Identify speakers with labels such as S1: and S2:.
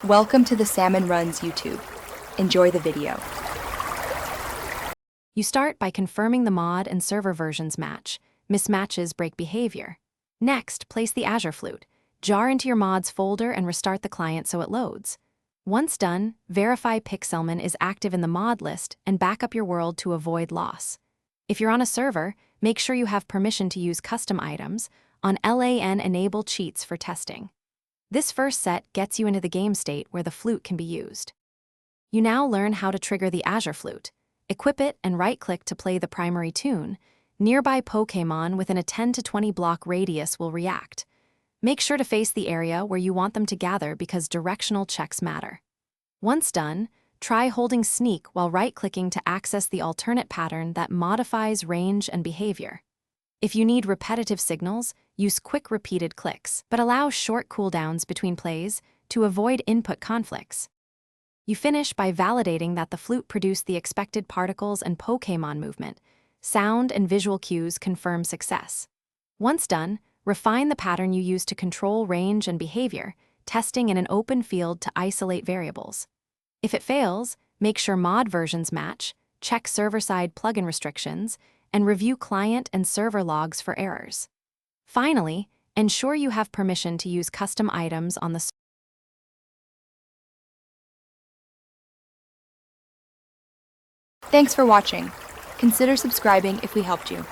S1: Welcome to the Salmon Runs YouTube. Enjoy the video.
S2: You start by confirming the mod and server versions match. Mismatches break behavior. Next, place the Azure Flute. Jar into your mods folder and restart the client so it loads. Once done, verify Pixelmon is active in the mod list and back up your world to avoid loss. If you're on a server, make sure you have permission to use custom items. On LAN, enable cheats for testing. This first set gets you into the game state where the flute can be used. You now learn how to trigger the Azure Flute. Equip it and right-click to play the primary tune. Nearby Pokemon within a 10 to 20 block radius will react. Make sure to face the area where you want them to gather because directional checks matter. Once done, try holding Sneak while right-clicking to access the alternate pattern that modifies range and behavior. If you need repetitive signals, use quick repeated clicks, but allow short cooldowns between plays to avoid input conflicts. You finish by validating that the flute produced the expected particles and Pokemon movement. Sound and visual cues confirm success. Once done, refine the pattern you use to control range and behavior, testing in an open field to isolate variables. If it fails, make sure mod versions match, check server-side plugin restrictions, and review client and server logs for errors. Finally, ensure you have permission to use custom items on the server.
S1: Thanks for watching. Consider subscribing if we helped you.